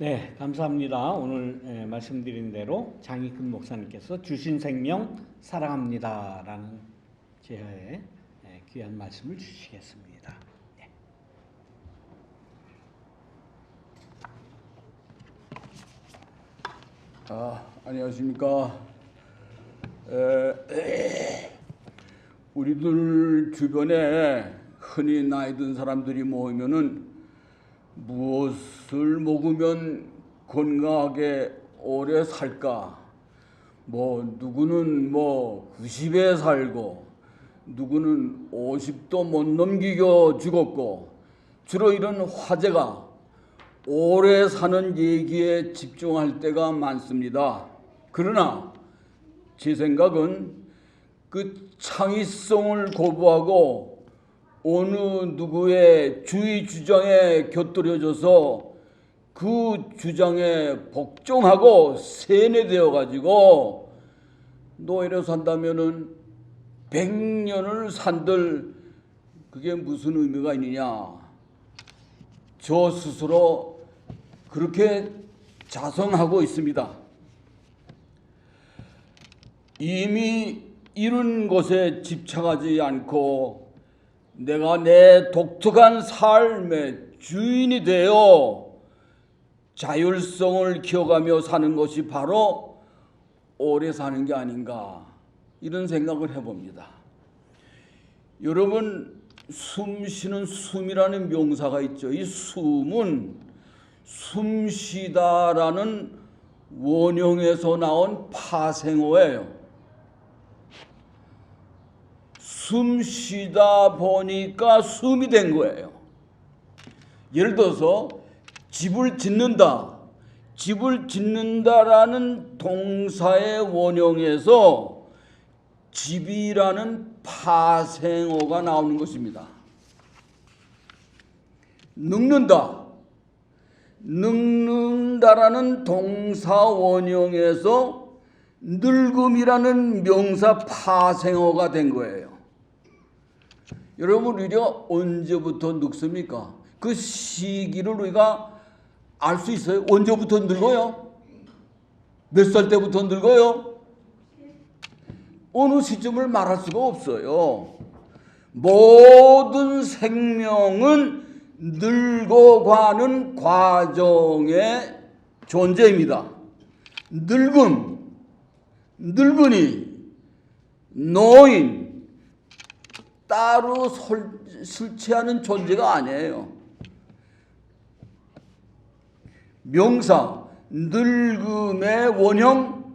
네, 감사합니다. 오늘 말씀드린 대로 장익근 목사님께서 주신 생명 사랑합니다라는 제하에 귀한 말씀을 주시겠습니다. 네. 안녕하십니까. 우리들 주변에 흔히 나이 든 사람들이 모이면은 무엇을 먹으면 건강하게 오래 살까? 누구는 90에 살고, 누구는 50도 못 넘기고 죽었고, 주로 이런 화제가 오래 사는 얘기에 집중할 때가 많습니다. 그러나 제 생각은 그 창의성을 거부하고 어느 누구의 주의 주장에 곁들여져서 그 주장에 복종하고 세뇌되어 가지고 노예로 산다면은 100년을 산들 그게 무슨 의미가 있느냐. 저 스스로 그렇게 자성하고 있습니다. 이미 이룬 것에 집착하지 않고 내가 내 독특한 삶의 주인이 되어 자율성을 키워가며 사는 것이 바로 오래 사는 게 아닌가, 이런 생각을 해봅니다. 여러분, 숨 쉬는 숨이라는 명사가 있죠. 이 숨은 숨쉬다라는 원형에서 나온 파생어예요. 숨 쉬다 보니까 숨이 된 거예요. 예를 들어서 집을 짓는다. 집을 짓는다라는 동사의 원형에서 집이라는 파생어가 나오는 것입니다. 늙는다. 늙는다라는 동사 원형에서 늙음이라는 명사 파생어가 된 거예요. 여러분, 우리가 언제부터 늙습니까? 그 시기를 우리가 알 수 있어요? 언제부터 늙어요? 몇 살 때부터 늙어요? 어느 시점을 말할 수가 없어요. 모든 생명은 늙어가는 과정의 존재입니다. 늙음, 늙은이, 노인, 따로 설치하는 존재가 아니에요. 명사, 늙음의 원형,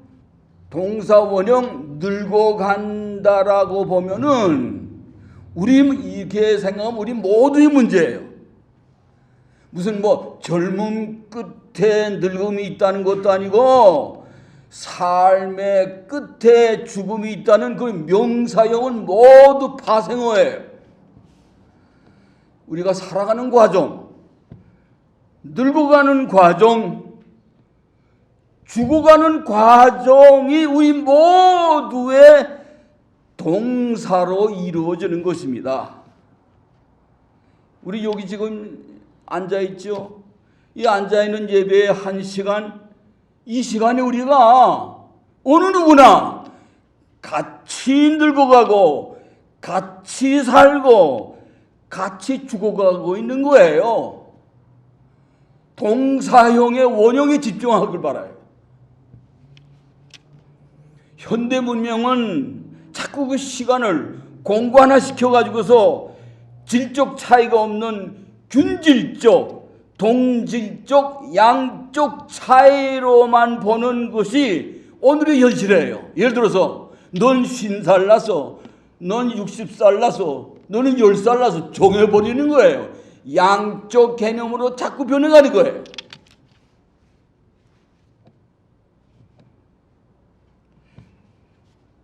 동사 원형, 늙어간다라고 보면은 우리 이렇게 생각하면 우리 모두의 문제예요. 무슨 젊음 끝에 늙음이 있다는 것도 아니고 삶의 끝에 죽음이 있다는 그 명사형은 모두 파생어예요. 우리가 살아가는 과정, 늙어가는 과정, 죽어가는 과정이 우리 모두의 동사로 이루어지는 것입니다. 우리 여기 지금 앉아있죠? 이 앉아있는 예배의 1시간, 이 시간에 우리가 어느 누구나 같이 늙어가고 같이 살고 같이 죽어가고 있는 거예요. 동사형의 원형에 집중하길 바라요. 현대 문명은 자꾸 그 시간을 공관화시켜 가지고서 질적 차이가 없는 균질적, 동질적, 양쪽 차이로만 보는 것이 오늘의 현실이에요. 예를 들어서 넌 50살 나서, 넌 60살 나서, 너는 10살 나서 정해버리는 거예요. 양쪽 개념으로 자꾸 변해가는 거예요.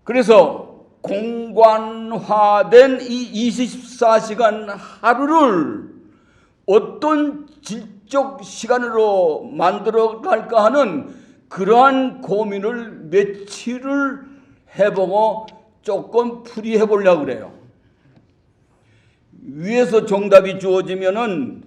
그래서 공관화된 이 24시간 하루를 어떤 질적 시간으로 만들어 갈까 하는 그러한 고민을 며칠을 해보고 조금 풀이해 보려고 그래요. 위에서 정답이 주어지면은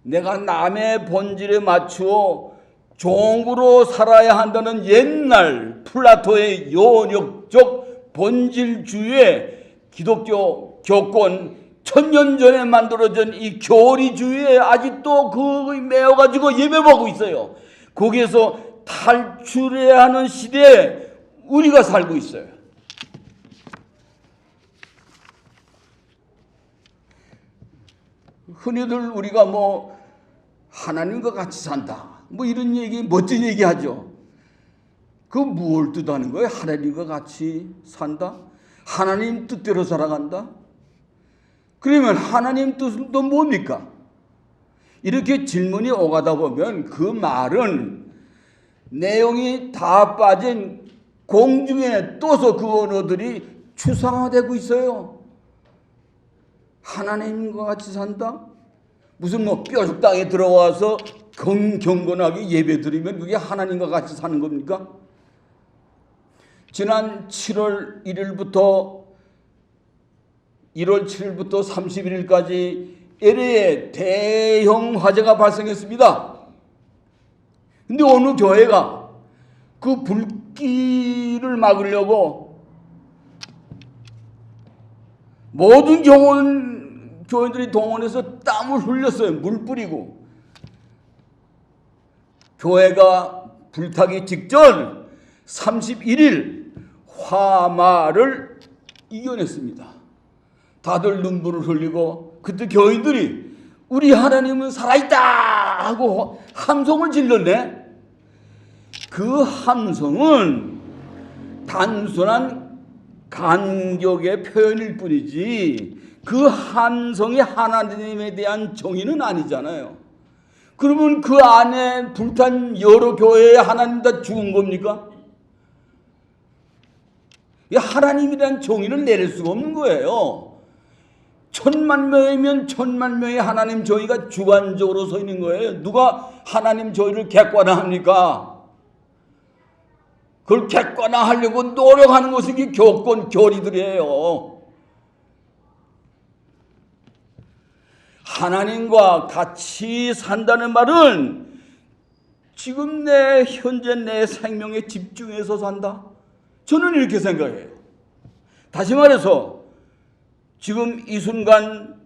내가 남의 본질에 맞추어 종으로 살아야 한다는 옛날 플라토의 요력적 본질주의의 기독교 교권, 1000년 전에 만들어진 이 교리주의에 아직도 그거에 매여가지고 예배하고 있어요. 거기에서 탈출해야 하는 시대에 우리가 살고 있어요. 흔히들 우리가 뭐 하나님과 같이 산다, 뭐 이런 얘기, 멋진 얘기 하죠. 그 뭘 뜻하는 거예요? 하나님과 같이 산다? 하나님 뜻대로 살아간다? 그러면 하나님 뜻은 또 뭡니까? 이렇게 질문이 오가다 보면 그 말은 내용이 다 빠진 공중에 떠서 그 언어들이 추상화되고 있어요. 하나님과 같이 산다? 무슨 뭐 뼈죽 땅에 들어와서 경건하게 예배드리면 그게 하나님과 같이 사는 겁니까? 지난 7월 1일부터 1월 7일부터 31일까지 LA에 대형 화재가 발생했습니다. 근데 어느 교회가 그 불길을 막으려고 모든 교인들이 동원해서 땀을 흘렸어요. 물 뿌리고. 교회가 불타기 직전 31일 화마를 이겨냈습니다. 다들 눈물을 흘리고 그때 교인들이 우리 하나님은 살아있다 하고 함성을 질렀네. 그 함성은 단순한 간격의 표현일 뿐이지 그 함성이 하나님에 대한 정의는 아니잖아요. 그러면 그 안에 불탄 여러 교회의 하나님 다 죽은 겁니까? 하나님이란 정의를 내릴 수가 없는 거예요. 1000만 명이면 1000만 명의 하나님 정의가 주관적으로 서 있는 거예요. 누가 하나님 정의를 객관화합니까? 그걸 객관화하려고 노력하는 것이 교권, 교리들이에요. 하나님과 같이 산다는 말은 지금 현재 내 생명에 집중해서 산다. 저는 이렇게 생각해요. 다시 말해서 지금 이 순간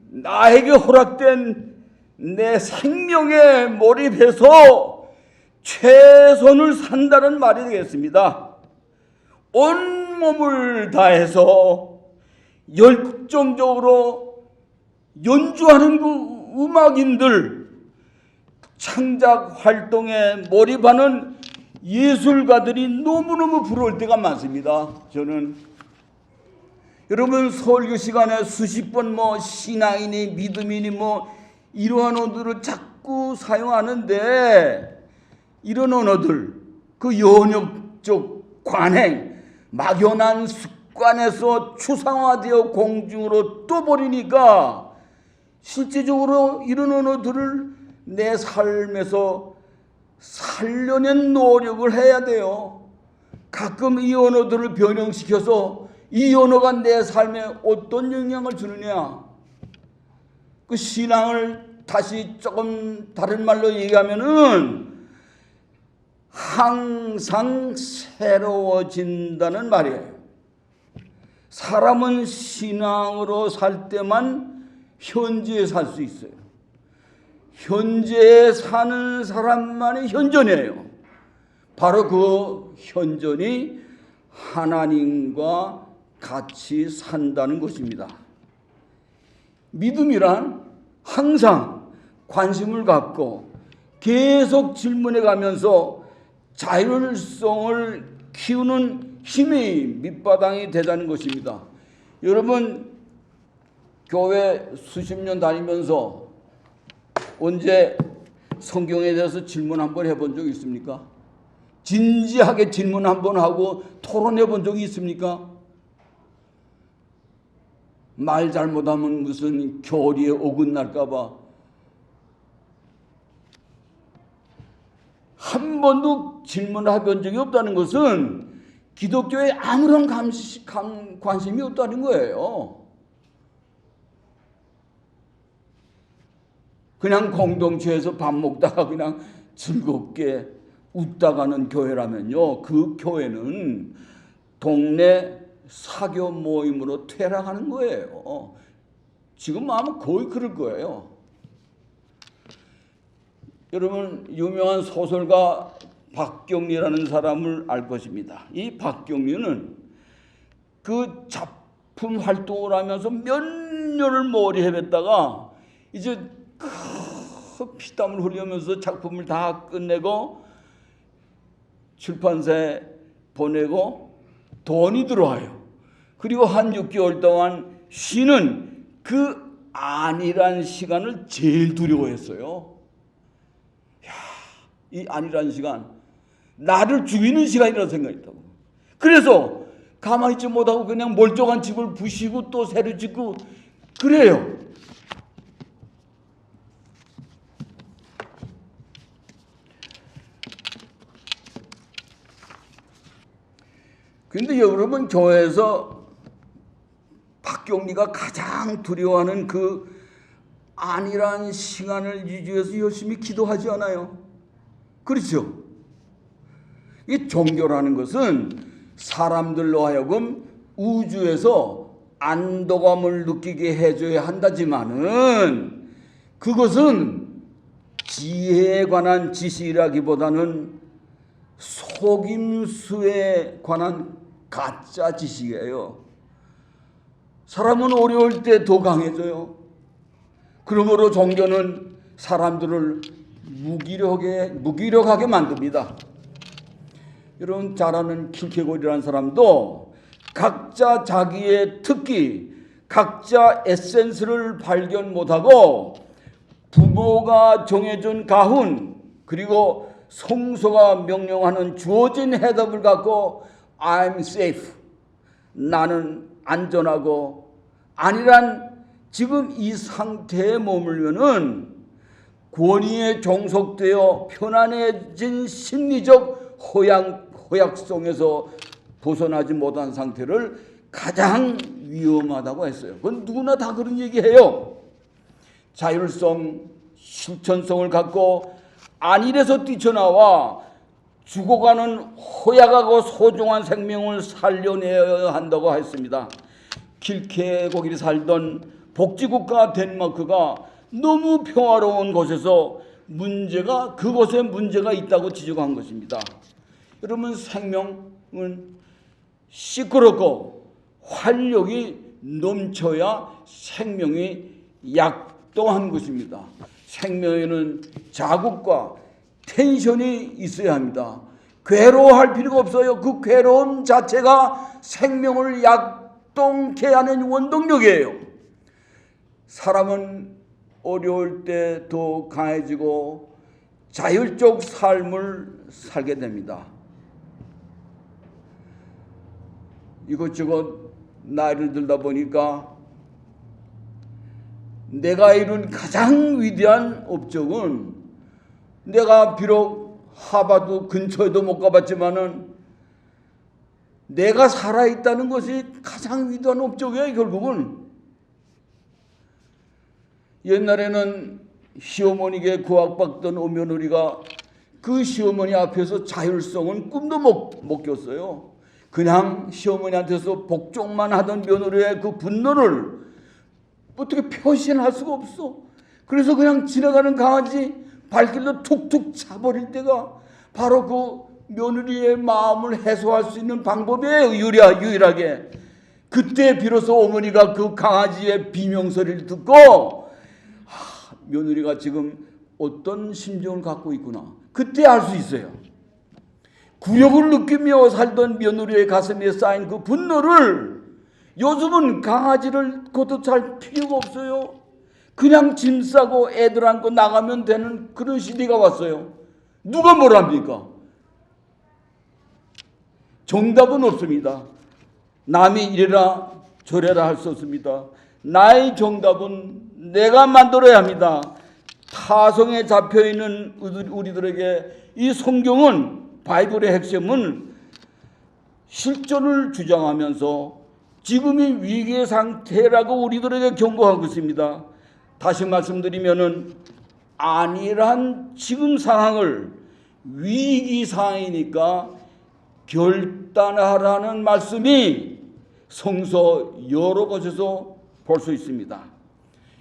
나에게 허락된 내 생명에 몰입해서 최선을 산다는 말이 되겠습니다. 온 몸을 다해서 열정적으로 연주하는 그 음악인들, 창작 활동에 몰입하는 예술가들이 너무너무 부러울 때가 많습니다. 저는 여러분 설교 시간에 수십 번 뭐 신앙이니 믿음이니 뭐 이러한 언어들을 자꾸 사용하는데 이런 언어들, 그 연역적 관행, 막연한 습관에서 추상화되어 공중으로 떠버리니까 실제적으로 이런 언어들을 내 삶에서 살려낸 노력을 해야 돼요. 가끔 이 언어들을 변형시켜서 이 언어가 내 삶에 어떤 영향을 주느냐. 그 신앙을 다시 조금 다른 말로 얘기하면은 항상 새로워진다는 말이에요. 사람은 신앙으로 살 때만 현재에 살 수 있어요. 현재에 사는 사람만이 현존이에요. 바로 그 현존이 하나님과 같이 산다는 것입니다. 믿음이란 항상 관심을 갖고 계속 질문해 가면서 자율성을 키우는 힘의 밑바탕이 되자는 것입니다. 여러분 교회 수십 년 다니면서 언제 성경에 대해서 질문 한번 해본 적 있습니까? 진지하게 질문 한번 하고 토론해 본 적이 있습니까? 말 잘못하면 무슨 교리에 어긋날까 봐 한 번도 질문을 해본 적이 없다는 것은 기독교에 아무런 관심이 없다는 거예요. 그냥 공동체에서 밥 먹다가 그냥 즐겁게 웃다 가는 교회라면요, 그 교회는 동네 사교 모임으로 퇴락하는 거예요. 지금 아마 거의 그럴 거예요. 여러분, 유명한 소설가 박경리라는 사람을 알 것입니다. 이 박경리는 그 작품 활동을 하면서 몇 년을 머리 헤맸다가 이제 피땀을 흘리면서 작품을 다 끝내고 출판사에 보내고 돈이 들어와요. 그리고 한 6개월 동안 쉬는 그 안일한 시간을 제일 두려워했어요. 이 안일한 시간, 나를 죽이는 시간이라고 생각했다고. 그래서 가만히 있지 못하고 그냥 멀쩡한 집을 부시고 또 새로 짓고 그래요. 그런데 여러분, 교회에서 박경리가 가장 두려워하는 그 안일한 시간을 유지해서 열심히 기도하지 않아요? 그렇죠? 이 종교라는 것은 사람들로 하여금 우주에서 안도감을 느끼게 해줘야 한다지만은 그것은 지혜에 관한 지식이라기보다는 속임수에 관한 가짜 지식이에요. 사람은 어려울 때 더 강해져요. 그러므로 종교는 사람들을 무기력하게 만듭니다. 여러분, 잘 아는 킬케고리라는 사람도 각자 자기의 특기, 각자 에센스를 발견 못하고 부모가 정해준 가훈, 그리고 성서가 명령하는 주어진 해답을 갖고 I'm safe, 나는 안전하고 안일한 지금 이 상태에 머물면은 권위에 종속되어 편안해진 심리적 허약성에서 벗어나지 못한 상태를 가장 위험하다고 했어요. 그건 누구나 다 그런 얘기해요. 자율성, 실천성을 갖고 안일에서 뛰쳐나와 죽어가는 허약하고 소중한 생명을 살려내야 한다고 했습니다. 킬케고리가 살던 복지국가 덴마크가 너무 평화로운 곳에서 그곳에 문제가 있다고 지적한 것입니다. 여러분, 생명은 시끄럽고 활력이 넘쳐야 생명이 약동한 것입니다. 생명에는 자극과 텐션이 있어야 합니다. 괴로워할 필요가 없어요. 그 괴로움 자체가 생명을 약동케 하는 원동력이에요. 사람은 어려울 때 더 강해지고 자율적 삶을 살게 됩니다. 이것저것 나이를 들다 보니까 내가 이룬 가장 위대한 업적은 내가 비록 하버드 근처에도 못 가봤지만은 내가 살아있다는 것이 가장 위대한 업적이에요. 결국은 옛날에는 시어머니에게 구박받던 오며느리가 그 시어머니 앞에서 자율성은 꿈도 못 꼈어요. 그냥 시어머니한테서 복종만 하던 며느리의 그 분노를 어떻게 표현할 수가 없어. 그래서 그냥 지나가는 강아지 발길로 툭툭 차버릴 때가 바로 그 며느리의 마음을 해소할 수 있는 방법이에요. 유일하게. 그때 비로소 어머니가 그 강아지의 비명소리를 듣고 며느리가 지금 어떤 심정을 갖고 있구나, 그때 알 수 있어요. 굴욕을 느끼며 살던 며느리의 가슴에 쌓인 그 분노를 요즘은 강아지를 거둬찰 필요가 없어요. 그냥 짐 싸고 애들 안고 나가면 되는 그런 시대가 왔어요. 누가 뭘 합니까? 정답은 없습니다. 남이 이래라 저래라 할 수 없습니다. 나의 정답은 내가 만들어야 합니다. 타성에 잡혀있는 우리들에게 이 성경은, 바이블의 핵심은 실존을 주장하면서 지금이 위기의 상태라고 우리들에게 경고하고 있습니다. 다시 말씀드리면은 안일한 지금 상황을 위기 상황이니까 결단하라는 말씀이 성서 여러 곳에서 볼 수 있습니다.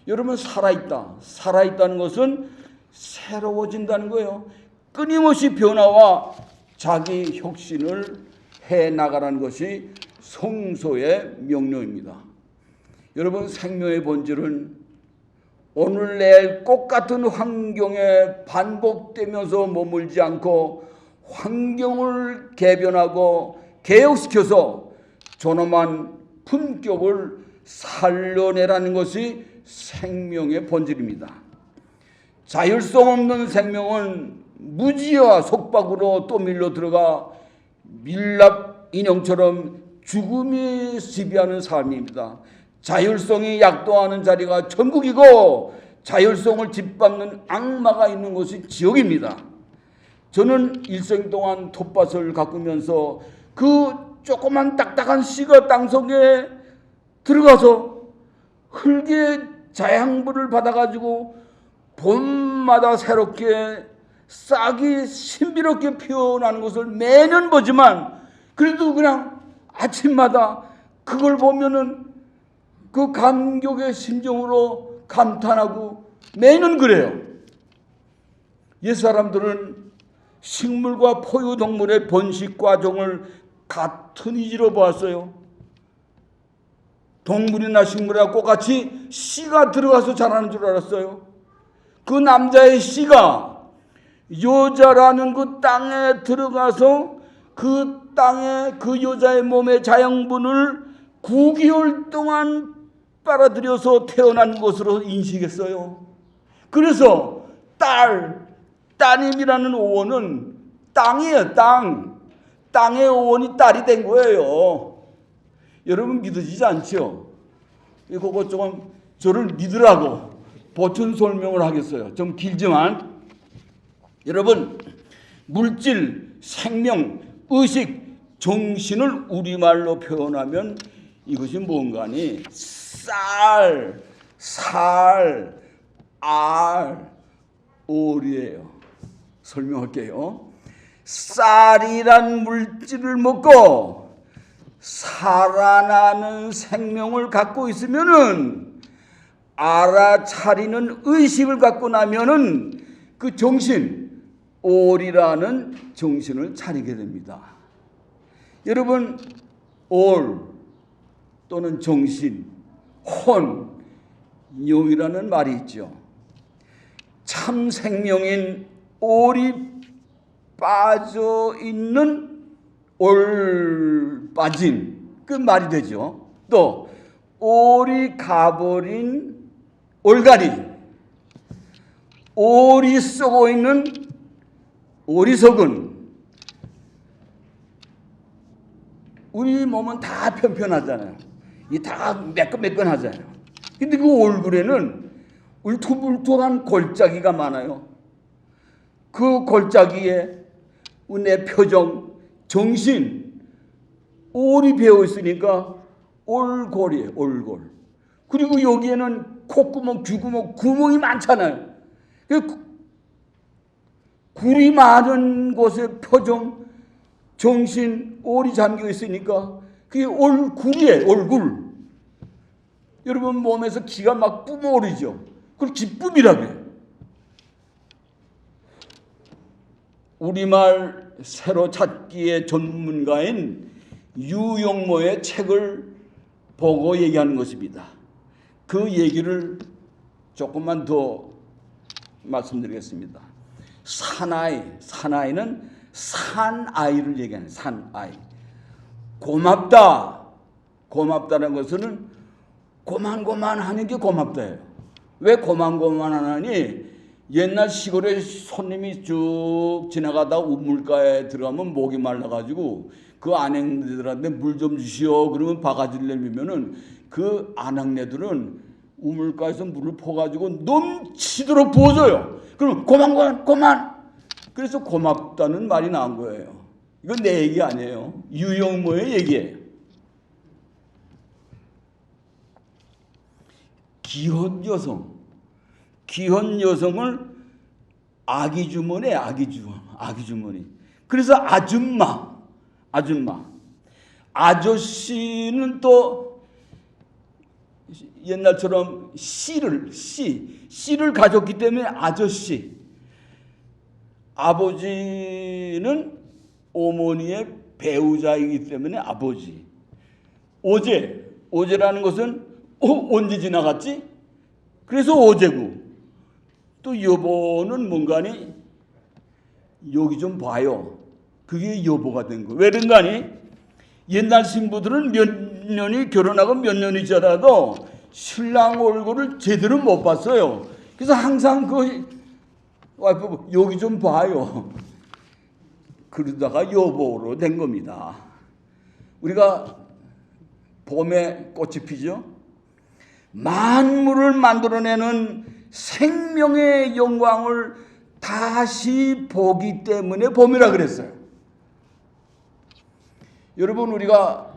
여러분, 살아있다는 것은 새로워진다는 거예요. 끊임없이 변화와 자기 혁신을 해나가라는 것이 성서의 명령입니다. 여러분, 생명의 본질은 오늘 내일 똑같은 환경에 반복되면서 머물지 않고 환경을 개변하고 개혁시켜서 존엄한 품격을 살려내라는 것이 생명의 본질입니다. 자율성 없는 생명은 무지와 속박으로 또 밀려 들어가 밀랍 인형처럼 죽음이 지배하는 삶입니다. 자율성이 약도하는 자리가 천국이고 자율성을 짓밟는 악마가 있는 곳이 지옥입니다. 저는 일생 동안 텃밭을 가꾸면서 그 조그만 딱딱한 씨가 땅속에 들어가서 흙의 자양분을 받아가지고 봄마다 새롭게 싹이 신비롭게 피어나는 것을 매년 보지만 그래도 그냥 아침마다 그걸 보면은 그 감격의 심정으로 감탄하고 매년 그래요. 옛사람들은 식물과 포유동물의 번식 과정을 같은 이지로 보았어요. 동물이나 식물하고 똑같이 씨가 들어가서 자라는 줄 알았어요. 그 남자의 씨가 여자라는 그 땅에 들어가서 그 땅에 그 여자의 몸의 자양분을 9개월 동안 빨아들여서 태어난 것으로 인식했어요. 그래서 따님이라는 어원은 땅이에요. 땅의 어원이 딸이 된 거예요. 여러분, 믿어지지 않죠? 그거 조금 저를 믿으라고 보충 설명을 하겠어요. 좀 길지만 여러분, 물질, 생명, 의식, 정신을 우리말로 표현하면 이것이 뭔가니 쌀, 알, 올이에요. 설명할게요. 쌀이란 물질을 먹고 살아나는 생명을 갖고 있으면은 알아차리는 의식을 갖고 나면은 그 정신, 올이라는 정신을 차리게 됩니다. 여러분, 올 또는 정신, 혼, 영이라는 말이 있죠. 참 생명인 올이 빠져 있는 올 빠진 그 말이 되죠. 또 올이 가버린 올가리, 올이 쏘고 있는 오리석은. 우리 몸은 다 편편하잖아요. 이 다 매끈매끈하잖아요. 근데 그 얼굴에는 울퉁불퉁한 골짜기가 많아요. 그 골짜기에 내 표정, 정신, 올이 배어 있으니까 올골이에요. 올골. 그리고 여기에는 콧구멍, 귀구멍, 구멍이 많잖아요. 굴이 많은 곳에 표정, 정신, 올이 잠겨 있으니까 그게 올굴이에요. 올굴. 여러분, 몸에서 기가 막 뿜어오르죠. 그걸 기쁨이라고 해요. 우리말 새로 찾기의 전문가인 유영모의 책을 보고 얘기하는 것입니다. 그 얘기를 조금만 더 말씀드리겠습니다. 사나이는 산아이를 얘기하는 산아이. 고맙다는 것은 고만고만하는 게 고맙다예요. 왜 고만고만하니? 옛날 시골에 손님이 쭉 지나가다 우물가에 들어가면 목이 말라가지고 그 아낙네들한테 물 좀 주시오. 그러면 바가지를 내밀면은 그 아낙네들은 우물가에서 물을 퍼가지고 넘치도록 부어줘요. 그럼 고만. 그래서 고맙다는 말이 나온 거예요. 이건 내 얘기 아니에요. 유영모의 얘기예요. 기혼 여성을 아기 주머니, 아기 주머니. 그래서 아줌마. 아저씨는 또 옛날처럼 씨를 가졌기 때문에 아저씨. 아버지는 어머니의 배우자이기 때문에 아버지. 어제라는 것은 언제 지나갔지? 그래서 어제고. 또 여보는 뭔가니? 여기 좀 봐요. 그게 여보가 된 거예요. 왜 그런가니? 옛날 신부들은 몇 년이 결혼하고 몇 년이 지나도 신랑 얼굴을 제대로 못 봤어요. 그래서 항상 그 와이프 여기 좀 봐요. 그러다가 여보로 된 겁니다. 우리가 봄에 꽃이 피죠. 만물을 만들어내는 생명의 영광을 다시 보기 때문에 봄이라 그랬어요. 여러분, 우리가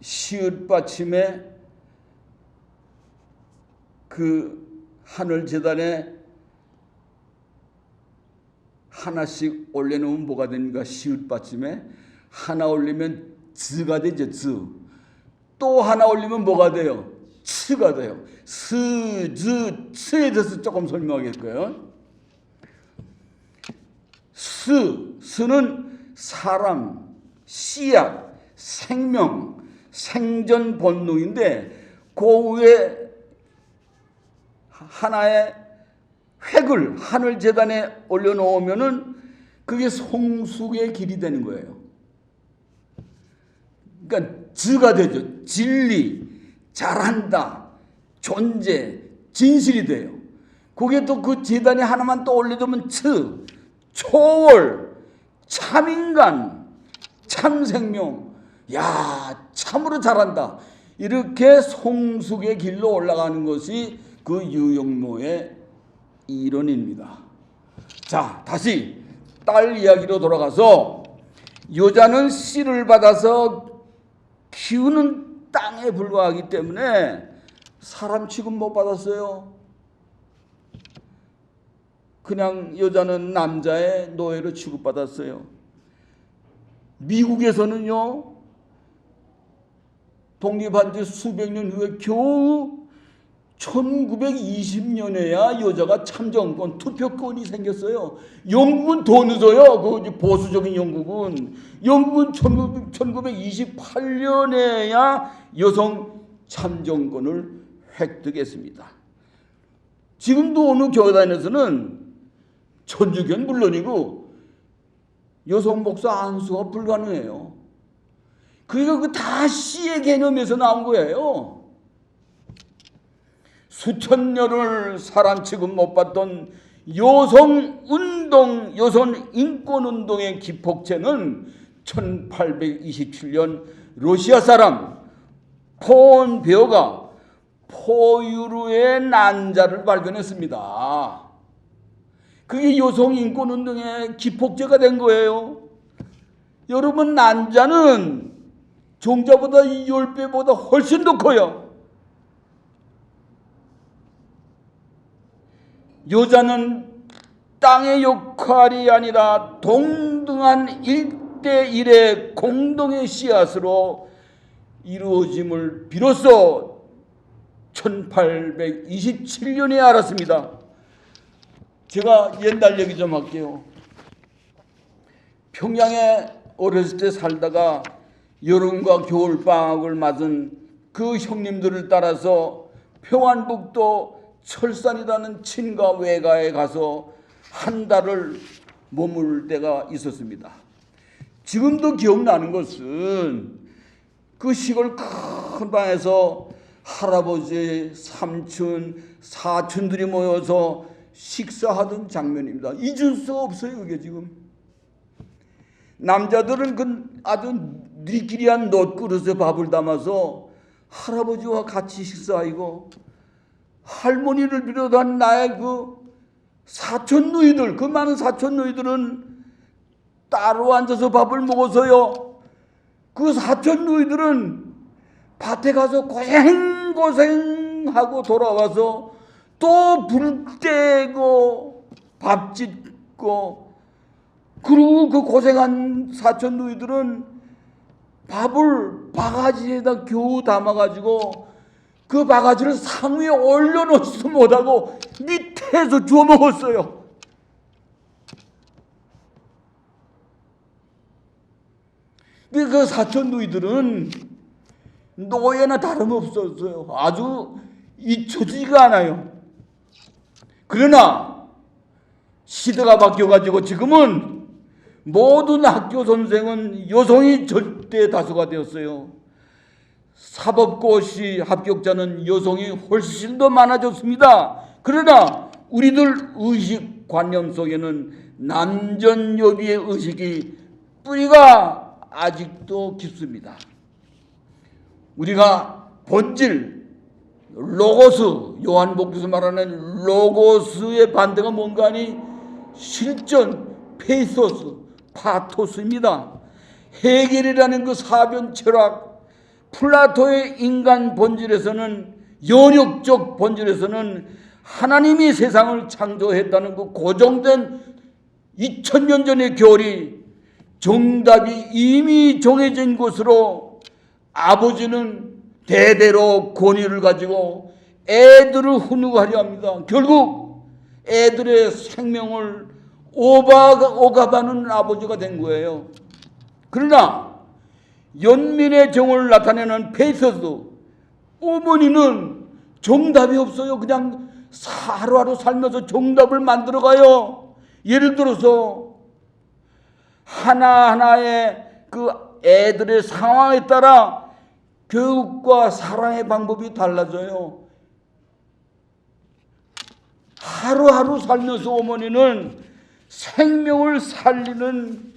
시읒 받침에 그 하늘 재단에 하나씩 올려놓으면 뭐가 됩니까? 시읒 받침에 하나 올리면 즈가 되죠. 즈. 또 하나 올리면 뭐가 돼요? 츠가 돼요. 스, 즈, 츠에 대해서 조금 설명하겠고요. 스는 사람, 씨앗, 생명, 생전 본능인데 그 위에 하나의 획을 하늘 재단에 올려놓으면은 그게 성숙의 길이 되는 거예요. 그러니까 즈가 되죠. 진리, 잘한다, 존재, 진실이 돼요. 그게 또 그 재단에 하나만 또 올려두면 츠, 초월, 참인간, 참생명, 야, 참으로 잘한다. 이렇게 성숙의 길로 올라가는 것이 그 유영모의 이론입니다. 자, 다시 딸 이야기로 돌아가서 여자는 씨를 받아서 키우는 땅에 불과하기 때문에 사람 취급 못 받았어요. 그냥 여자는 남자의 노예로 취급받았어요. 미국에서는요, 독립한 지 수백 년 후에 겨우 1920년에야 여자가 참정권, 투표권이 생겼어요. 영국은 더 늦어요. 그 보수적인 영국은. 영국은 1928년에야 여성 참정권을 획득했습니다. 지금도 어느 교단에서는 천주교는 물론이고 여성 목사 안수가 불가능해요. 그러니까 그 다 씨의 개념에서 나온 거예요. 수천 년을 사람 취급 못 받던 여성 운동, 여성 인권 운동의 기폭제는 1827년 러시아 사람 폰 베어가 포유류의 난자를 발견했습니다. 그게 여성 인권 운동의 기폭제가 된 거예요. 여러분, 난자는 종자보다 10배보다 훨씬 더 커요. 여자는 땅의 역할이 아니라 동등한 1대1의 공동의 씨앗으로 이루어짐을 비로소 1827년에 알았습니다. 제가 옛날 얘기 좀 할게요. 평양에 어렸을 때 살다가 여름과 겨울방학을 맞은 그 형님들을 따라서 평안북도 철산이라는 친가 외가에 가서 한 달을 머물 때가 있었습니다. 지금도 기억나는 것은 그 시골 큰 방에서 할아버지, 삼촌, 사촌들이 모여서 식사하던 장면입니다. 잊을 수 없어요, 그게 지금. 남자들은 그 아주 니끼리한 놋그릇에 밥을 담아서 할아버지와 같이 식사하고 할머니를 비롯한 나의 그 사촌 누이들, 그 많은 사촌 누이들은 따로 앉아서 밥을 먹어서요. 그 사촌 누이들은 밭에 가서 고생하고 돌아와서 또 불 떼고 밥짓 굶고, 그리고 그 고생한 사촌 누이들은 밥을 바가지에다 겨우 담아가지고 그 바가지를 상 위에 올려놓지도 못하고 밑에서 주워 먹었어요. 근데 그 사촌 누이들은 노예나 다름없었어요. 아주 잊혀지지가 않아요. 그러나 시대가 바뀌어가지고 지금은 모든 학교 선생은 여성이 절대 다수가 되었어요. 사법고시 합격자는 여성이 훨씬 더 많아졌습니다. 그러나 우리들 의식관념 속에는 남전여비의 의식이 뿌리가 아직도 깊습니다. 우리가 본질, 로고스, 요한복음에서 말하는 로고스의 반대가 뭔가 하니 실전, 페이소스, 파토스입니다. 헤겔이라는 그 사변 철학, 플라토의 인간 본질에서는, 연역적 본질에서는 하나님이 세상을 창조했다는 그 고정된 2000년 전의 교리, 정답이 이미 정해진 것으로 아버지는 대대로 권위를 가지고 애들을 훈육하려 합니다. 결국 애들의 생명을 오가바는 아버지가 된 거예요. 그러나 연민의 정을 나타내는 페이서스, 어머니는 정답이 없어요. 그냥 하루하루 살면서 정답을 만들어가요. 예를 들어서 하나하나의 그 애들의 상황에 따라 교육과 사랑의 방법이 달라져요. 하루하루 살면서 어머니는 생명을 살리는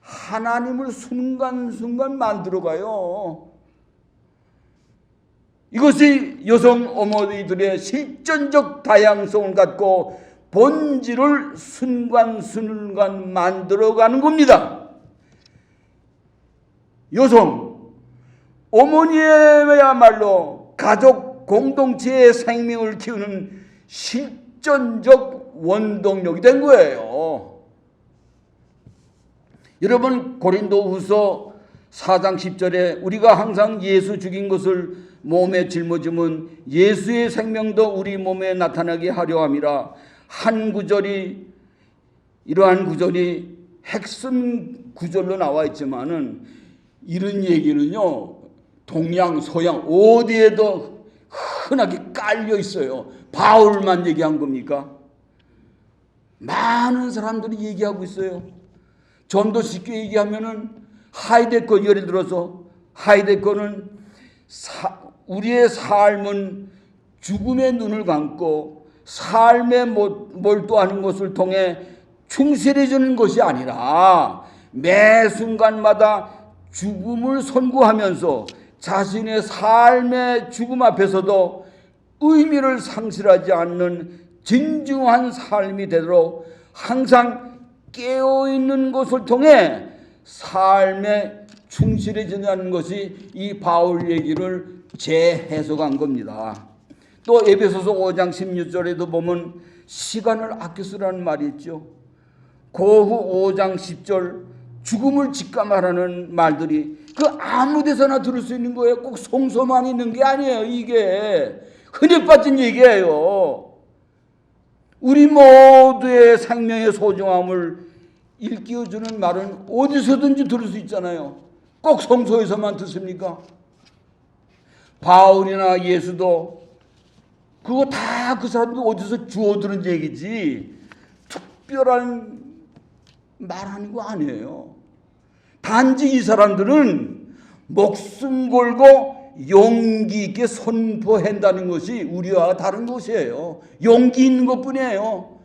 하나님을 순간순간 만들어가요. 이것이 여성 어머니들의 실전적 다양성을 갖고 본질을 순간순간 만들어가는 겁니다. 여성 어머니야말로 가족 공동체의 생명을 키우는 실전적 원동력이 된 거예요. 여러분, 고린도후서 4장 10절에 우리가 항상 예수 죽인 것을 몸에 짊어지면 예수의 생명도 우리 몸에 나타나게 하려 함이라. 이러한 구절이 핵심 구절로 나와 있지만은 이런 얘기는요, 동양 서양 어디에도 흔하게 깔려 있어요. 바울만 얘기한 겁니까? 많은 사람들이 얘기하고 있어요. 좀 더 쉽게 얘기하면은 하이데거, 예를 들어서 하이데거는 우리의 삶은 죽음의 눈을 감고 삶에 몰두하는 것을 통해 충실해지는 것이 아니라 매 순간마다 죽음을 선고하면서 자신의 삶의 죽음 앞에서도 의미를 상실하지 않는 진중한 삶이 되도록 항상 깨어있는 것을 통해 삶에 충실해지는 것이 이 바울 얘기를 재해석한 겁니다. 또 에베소서 5장 16절에도 보면 시간을 아껴 쓰라는 말이 있죠. 고후 5장 10절 죽음을 직감하라는 말들이 그 아무 데서나 들을 수 있는 거예요. 꼭 성서만 있는 게 아니에요. 이게 흔히 빠진 얘기예요. 우리 모두의 생명의 소중함을 일깨워주는 말은 어디서든지 들을 수 있잖아요. 꼭 성서에서만 듣습니까? 바울이나 예수도 그거 다 그 사람들 어디서 주워 들은 얘기지 특별한 말하는 거 아니에요. 단지 이 사람들은 목숨 걸고 용기 있게 선포한다는 것이 우리와 다른 것이에요. 용기 있는 것뿐이에요.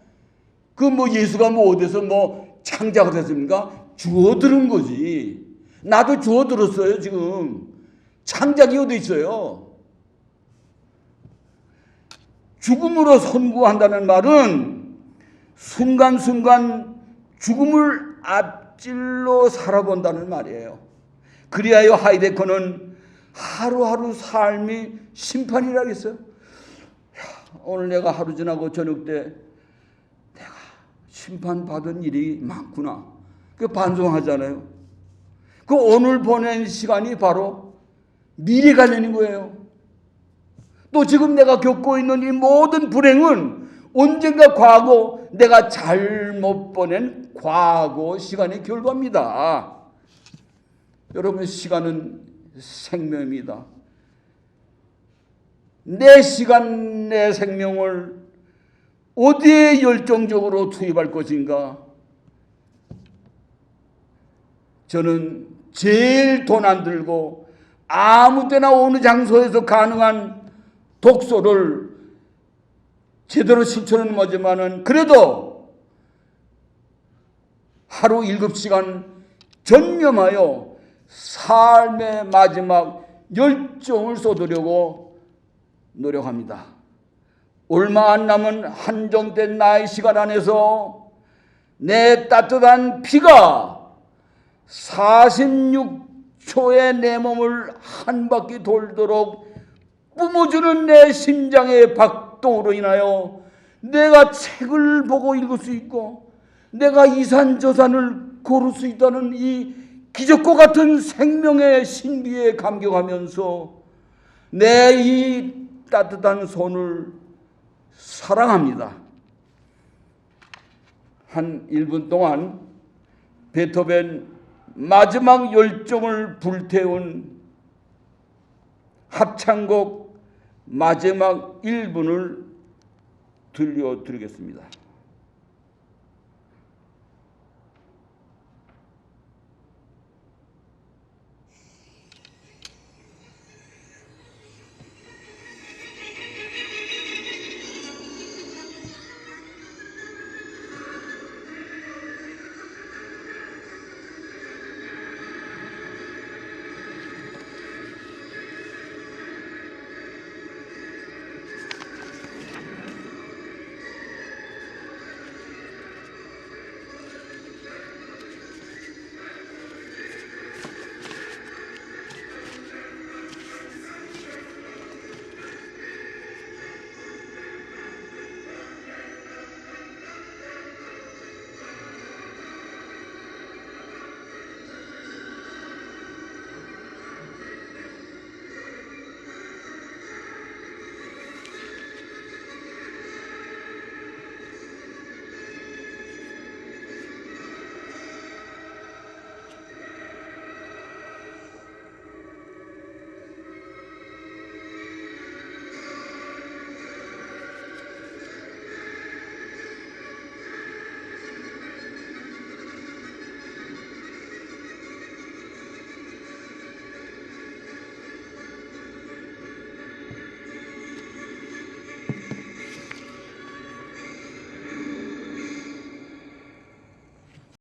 그 예수가 어디서 창작을 했습니까? 주워 들은 거지. 나도 주워 들었어요. 지금 창작이 어디 있어요? 죽음으로 선고한다는 말은 순간순간 죽음을 앞질러 살아본다는 말이에요. 그리하여 하이데거는 하루하루 삶이 심판이라고 했어요. 오늘 내가 하루 지나고 저녁 때 내가 심판받은 일이 많구나. 그 반성하잖아요. 그 오늘 보낸 시간이 바로 미래가 되는 거예요. 또 지금 내가 겪고 있는 이 모든 불행은 언젠가 과거 내가 잘못 보낸 과거 시간의 결과입니다. 여러분, 시간은 생명입니다. 내 시간, 내 생명을 어디에 열정적으로 투입할 것인가? 저는 제일 돈 안 들고 아무 때나 어느 장소에서 가능한 독서를 제대로 실천은 못하지만은 그래도 하루 7시간 전념하여 삶의 마지막 열정을 쏟으려고 노력합니다. 얼마 안 남은 한정된 나의 시간 안에서 내 따뜻한 피가 46초의 내 몸을 한 바퀴 돌도록 뿜어주는 내 심장의 박동으로 인하여 내가 책을 보고 읽을 수 있고 내가 이산저산을 고를 수 있다는 이 기적과 같은 생명의 신비에 감격하면서 내 이 따뜻한 손을 사랑합니다. 한 1분 동안 베토벤 마지막 열정을 불태운 합창곡 마지막 1분을 들려드리겠습니다.